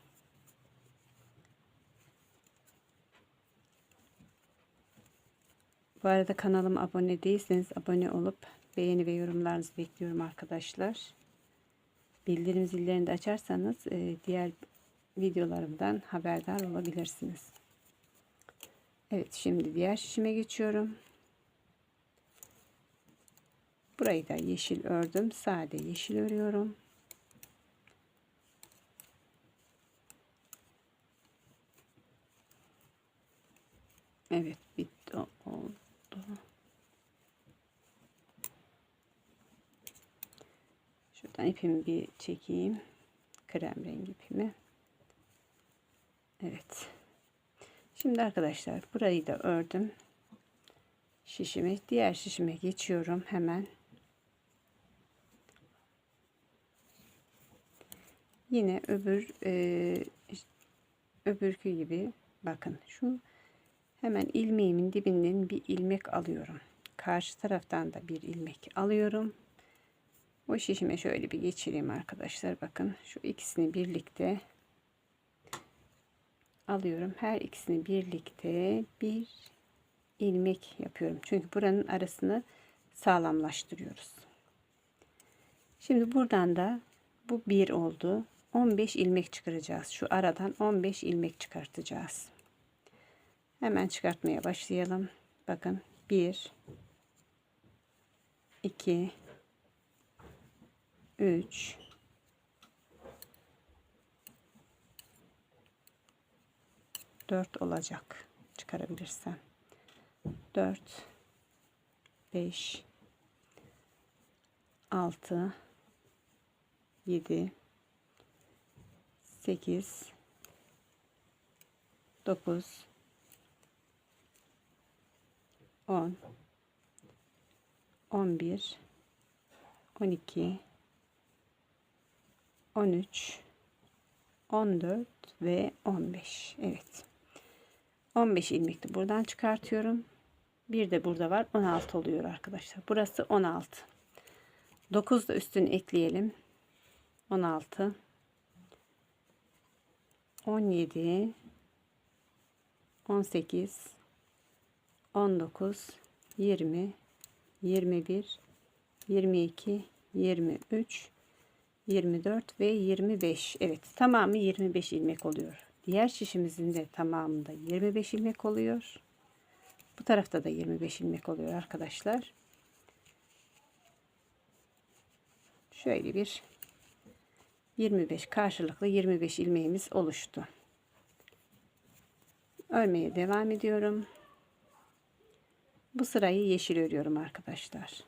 Bu arada kanalıma abone değilseniz abone olup beğeni ve yorumlarınızı bekliyorum arkadaşlar. Bildirim zillerini de açarsanız diğer videolarımdan haberdar olabilirsiniz. Evet, şimdi diğer şişime geçiyorum. Burayı da yeşil ördüm. Sade yeşil örüyorum. Evet, bitti oldu. Şuradan ipimi bir çekeyim. Krem rengi ipimi. Evet. Şimdi arkadaşlar, burayı da ördüm. Şişimi, diğer şişime geçiyorum hemen. Yine öbürkü gibi bakın, şu hemen ilmeğimin dibinden bir ilmek alıyorum. Karşı taraftan da bir ilmek alıyorum. Bu şişime şöyle bir geçireyim arkadaşlar. Bakın, şu ikisini birlikte alıyorum. Her ikisini birlikte bir ilmek yapıyorum. Çünkü buranın arasını sağlamlaştırıyoruz. Şimdi buradan da bu 1 oldu. 15 ilmek çıkaracağız. Şu aradan 15 ilmek çıkartacağız. Hemen çıkartmaya başlayalım. Bakın, 1 2 3 4 olacak çıkarabilirsem. 4 5 6 7 8 9 10 11 12 13 14 ve 15. Evet. 15 ilmek de buradan çıkartıyorum. Bir de burada var. 16 oluyor arkadaşlar. Burası 16. 9 da üstüne ekleyelim. 16 17 18 19 20 21 22 23 24 ve 25. Evet, tamamı 25 ilmek oluyor. Diğer şişimizin de tamamında 25 ilmek oluyor. Bu tarafta da 25 ilmek oluyor arkadaşlar. Şöyle bir 25 karşılıklı 25 ilmeğimiz oluştu. Örmeye devam ediyorum. Bu sırayı yeşil örüyorum arkadaşlar.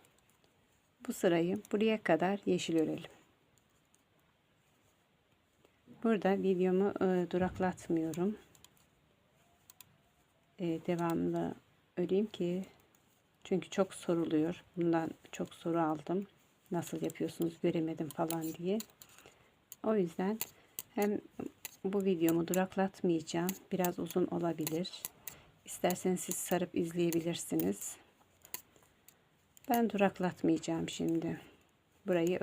Bu sırayı buraya kadar yeşil örelim. Burada videomu duraklatmıyorum. Devamlı öreyim ki, çünkü çok soruluyor. Bundan çok soru aldım. Nasıl yapıyorsunuz, göremedim falan diye. O yüzden hem bu videomu duraklatmayacağım. Biraz uzun olabilir. İsterseniz siz sarıp izleyebilirsiniz. Ben duraklatmayacağım şimdi. Burayı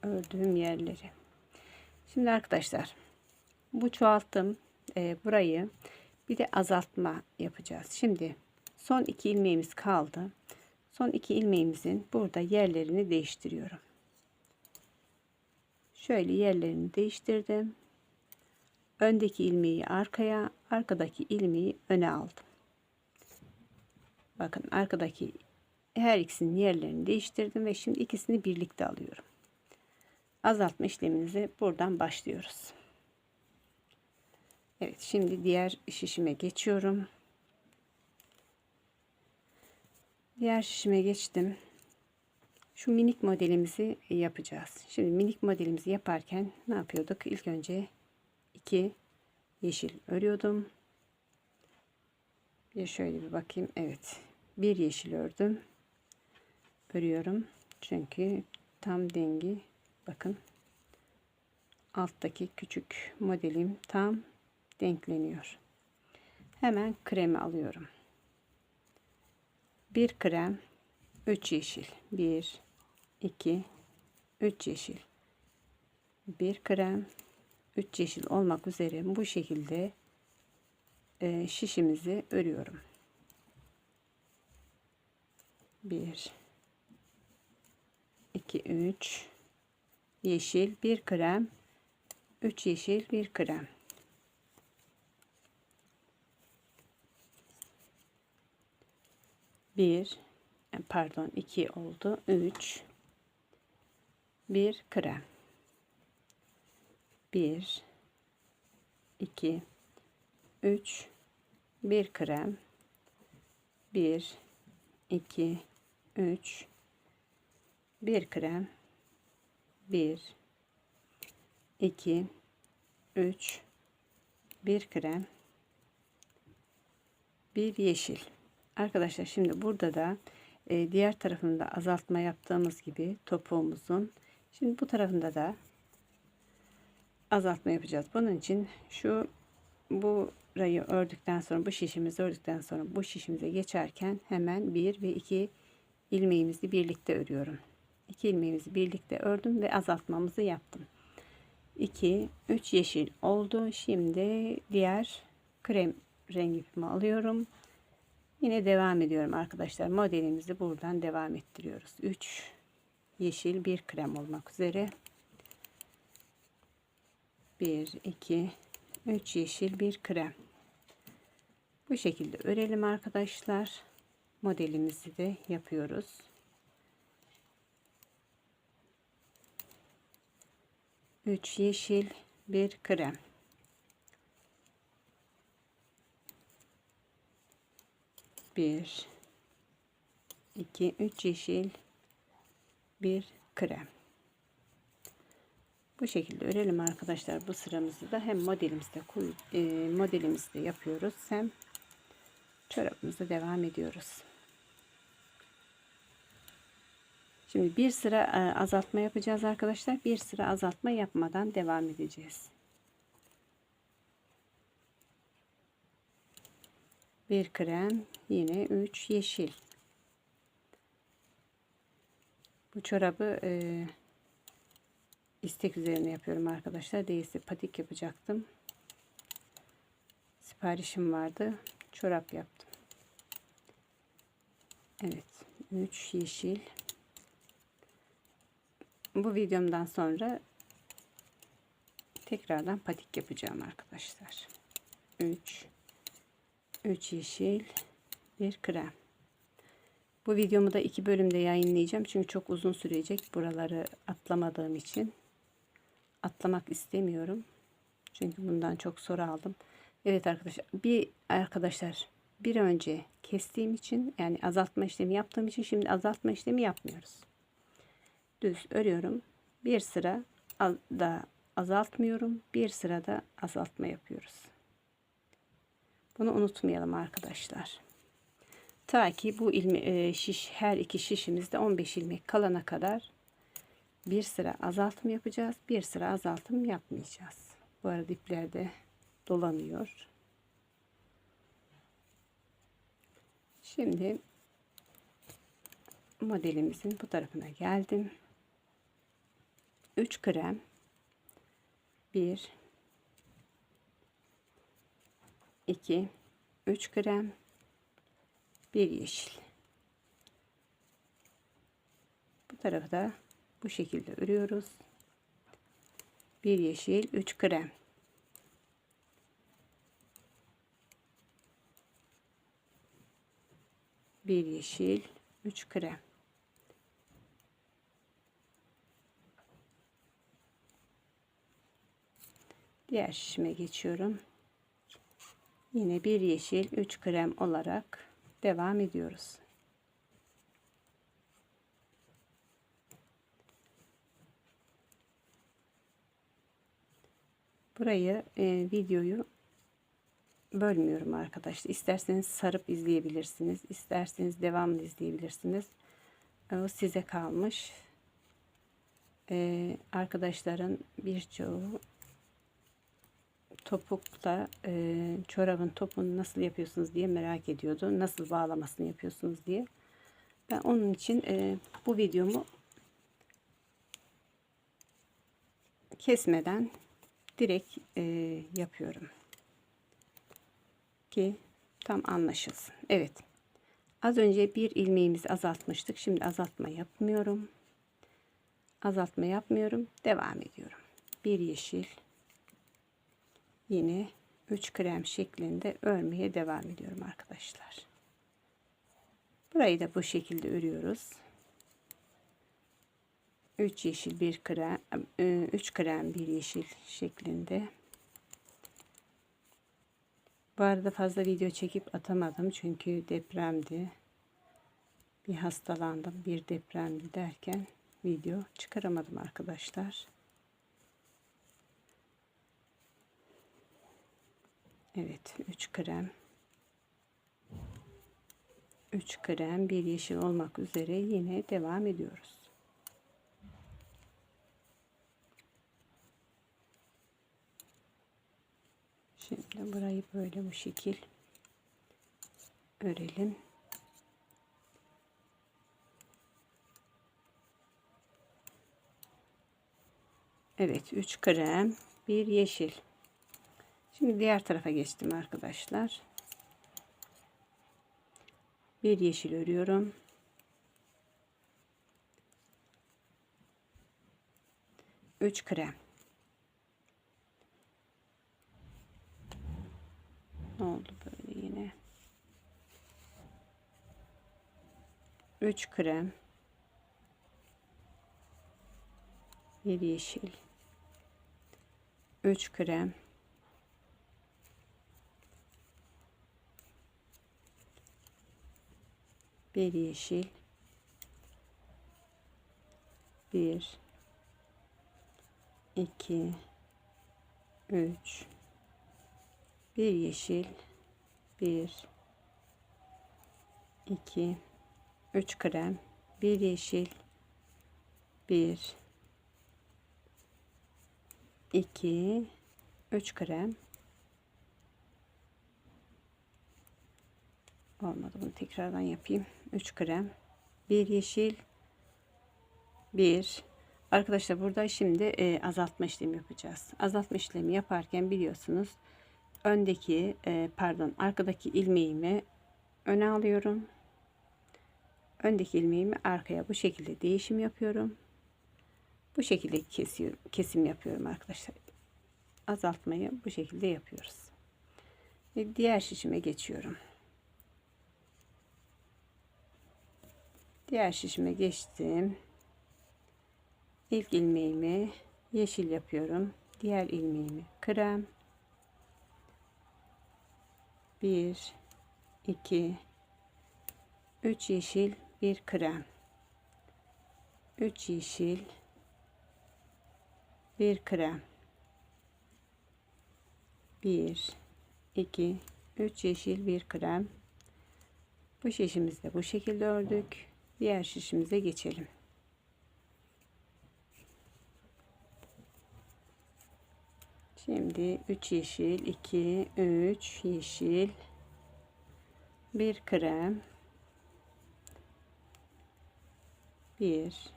ördüğüm yerleri. Şimdi arkadaşlar, bu çoğalttım. Burayı bir de azaltma yapacağız. Şimdi son 2 ilmeğimiz kaldı. Son 2 ilmeğimizin burada yerlerini değiştiriyorum. Şöyle yerlerini değiştirdim. Öndeki ilmeği arkaya, arkadaki ilmeği öne aldım. Bakın, arkadaki her ikisinin yerlerini değiştirdim ve şimdi ikisini birlikte alıyorum. Azaltma işlemimize buradan başlıyoruz. Evet, şimdi diğer şişime geçiyorum. Diğer şişime geçtim. Şu minik modelimizi yapacağız. Şimdi minik modelimizi yaparken ne yapıyorduk? İlk önce 2 yeşil örüyordum. Bir şöyle bir bakayım. Evet. 1 yeşil ördüm. Örüyorum. Çünkü tam dengi, bakın, alttaki küçük modelim tam denkleniyor. Hemen kremi alıyorum. 1 krem, 3 yeşil. 1 2 3 yeşil. 1 krem, 3 yeşil olmak üzere bu şekilde şişimizi örüyorum. 1 2 3 yeşil, 1 krem, 3 yeşil, 1 krem. Pardon, 2 oldu. 3 1 krem. 1 2 3 1 krem. 1 2 3 1 krem. 1 2 3 1 krem. 1 yeşil. Arkadaşlar, şimdi burada da diğer tarafında azaltma yaptığımız gibi topuğumuzun, şimdi bu tarafında da azaltma yapacağız. Bunun için burayı ördükten sonra, bu şişimizi ördükten sonra bu şişimize geçerken hemen 1 ve 2 ilmeğimizi birlikte örüyorum. 2 ilmeğimizi birlikte ördüm ve azaltmamızı yaptım. 2 3 yeşil oldu. Şimdi diğer krem rengi ipimi alıyorum. Yine devam ediyorum arkadaşlar. Modelimizi buradan devam ettiriyoruz. 3 yeşil, 1 krem olmak üzere. 1 2 3 yeşil, 1 krem. Bu şekilde örelim arkadaşlar. Modelimizi de yapıyoruz. 3 yeşil, 1 krem. 1 2 3 yeşil, 1 krem. Bu şekilde örelim arkadaşlar. Bu sıramızı da hem modelimizde yapıyoruz, hem çorabımıza devam ediyoruz. Şimdi bir sıra azaltma yapacağız arkadaşlar. Bir sıra azaltma yapmadan devam edeceğiz. 1 krem, yine 3 yeşil. Bu çorabı istek üzerine yapıyorum arkadaşlar. Değilse patik yapacaktım. Siparişim vardı. Çorap yaptım. Evet. 3 yeşil. Bu videomdan sonra tekrardan patik yapacağım arkadaşlar. 3 yeşil, 1 krem. Bu videomu da 2 bölümde yayınlayacağım. Çünkü çok uzun sürecek. Buraları atlamadığım için. Atlamak istemiyorum. Çünkü bundan çok soru aldım. Evet arkadaşlar bir önce kestiğim için, yani azaltma işlemi yaptığım için, şimdi azaltma işlemi yapmıyoruz. Düz örüyorum. Bir sıra da azaltmıyorum. Bir sırada azaltma yapıyoruz. Bunu unutmayalım arkadaşlar. Ta ki bu her iki şişimizde 15 ilmek kalana kadar bir sıra azaltım yapacağız. Bir sıra azaltım yapmayacağız. Bu arada iplerde dolanıyor. Şimdi modelimizin bu tarafına geldim. 3 krem, 1 2 3 krem, 1 yeşil. Bu tarafı da bu şekilde örüyoruz. 1 yeşil, 3 krem. Bir yeşil, 3 krem. Diğer şişime geçiyorum. Yine bir yeşil, 3 krem olarak devam ediyoruz. Burayı videoyu bölmüyorum arkadaşlar. İsterseniz sarıp izleyebilirsiniz. İsterseniz devamlı izleyebilirsiniz. O size kalmış. Arkadaşların birçoğu topukla çorabın topunu nasıl yapıyorsunuz diye merak ediyordu. Nasıl bağlamasını yapıyorsunuz diye. Ben onun için bu videomu kesmeden direkt yapıyorum ki tam anlaşılsın. Evet, az önce bir ilmeğimizi azaltmıştık. Şimdi azaltma yapmıyorum. Azaltma yapmıyorum, devam ediyorum. Bir yeşil, yine 3 krem şeklinde örmeye devam ediyorum arkadaşlar. Burayı da bu şekilde örüyoruz. 3 yeşil, 1 krem, 3 krem, 1 yeşil şeklinde. Bu arada fazla video çekip atamadım çünkü depremdi. Bir hastalandım, bir depremdi derken video çıkaramadım arkadaşlar. Evet, 3 krem. 3 krem, 1 yeşil olmak üzere yine devam ediyoruz. Şimdi burayı böyle bu şekil örelim. Evet, 3 krem, 1 yeşil. Şimdi diğer tarafa geçtim arkadaşlar. 1 yeşil örüyorum. 3 krem. Ne oldu böyle yine? 3 krem, 1 yeşil, 3 krem, 1 yeşil, 1 2 3 1 yeşil, 1 2 3 krem, 1 yeşil, 1 2 3 krem. Olmadı, bunu tekrardan yapayım. 3 krem, 1 yeşil, 1. Arkadaşlar burada şimdi azaltma işlemi yapacağız. Azaltma işlemi yaparken biliyorsunuz arkadaki ilmeğimi öne alıyorum. Öndeki ilmeğimi arkaya bu şekilde değişim yapıyorum. Bu şekilde kesim yapıyorum arkadaşlar. Azaltmayı bu şekilde yapıyoruz. Ve diğer şişime geçiyorum. Diğer şişime geçtim. İlk ilmeğimi yeşil yapıyorum. Diğer ilmeğimi krem. 1 2 3 yeşil, 1 krem. 3 yeşil, 1 krem. 1 2 3 yeşil, 1 krem. Bu şişimizi de bu şekilde ördük. Diğer şişimize geçelim. Şimdi 3 yeşil, 2 3 yeşil, 1 krem. 1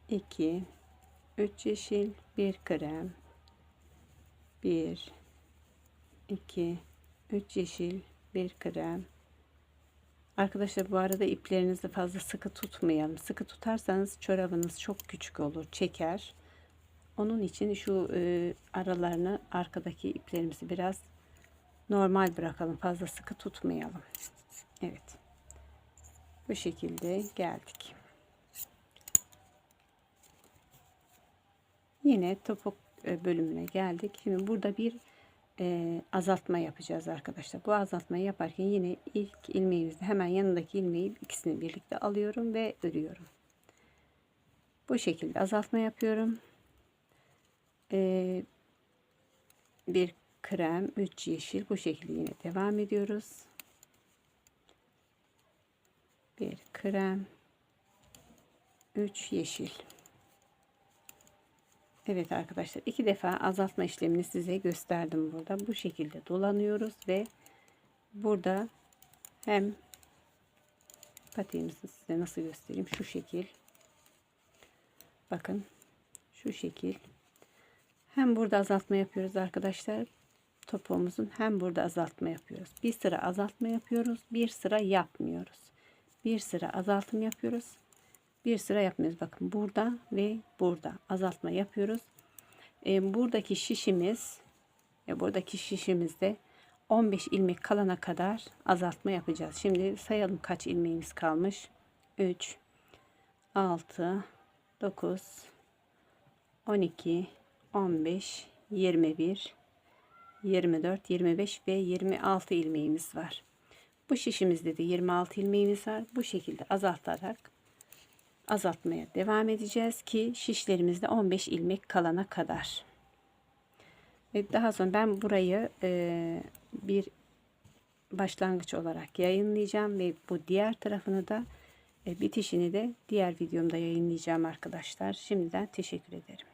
2 3 yeşil, 1 krem. 1 2 3 yeşil, 1 krem. Arkadaşlar bu arada iplerinizi fazla sıkı tutmayalım. Sıkı tutarsanız çorabınız çok küçük olur, çeker. Onun için şu aralarını, arkadaki iplerimizi biraz normal bırakalım. Fazla sıkı tutmayalım. Evet. Bu şekilde geldik. Yine topuk bölümüne geldik. Şimdi burada bir azaltma yapacağız arkadaşlar. Bu azaltmayı yaparken yine ilk ilmeğimizde hemen yanındaki ilmeği ikisini birlikte alıyorum ve örüyorum. Bu şekilde azaltma yapıyorum. Bir krem, 3 yeşil, bu şekilde yine devam ediyoruz. Bir krem, 3 yeşil. Evet arkadaşlar, 2 defa azaltma işlemini size gösterdim burada. Bu şekilde dolanıyoruz ve burada hem patiğimizi size nasıl göstereyim, şu şekil. Bakın şu şekil. Hem burada azaltma yapıyoruz arkadaşlar. Topuğumuzun hem burada azaltma yapıyoruz. Bir sıra azaltma yapıyoruz. Bir sıra yapmıyoruz. Bir sıra azaltım yapıyoruz. Bir sıra yapmıyoruz. Bakın burada ve burada azaltma yapıyoruz. Buradaki şişimizde 15 ilmek kalana kadar azaltma yapacağız. Şimdi sayalım kaç ilmeğimiz kalmış. 3 6 9 12 15 21 24 25 ve 26 ilmeğimiz var. Bu şişimizde de 26 ilmeğimiz var. Bu şekilde azaltarak azaltmaya devam edeceğiz ki şişlerimizde 15 ilmek kalana kadar. Ve daha sonra ben burayı bir başlangıç olarak yayınlayacağım ve bu diğer tarafını da bitişini de diğer videomda yayınlayacağım arkadaşlar. Şimdiden teşekkür ederim.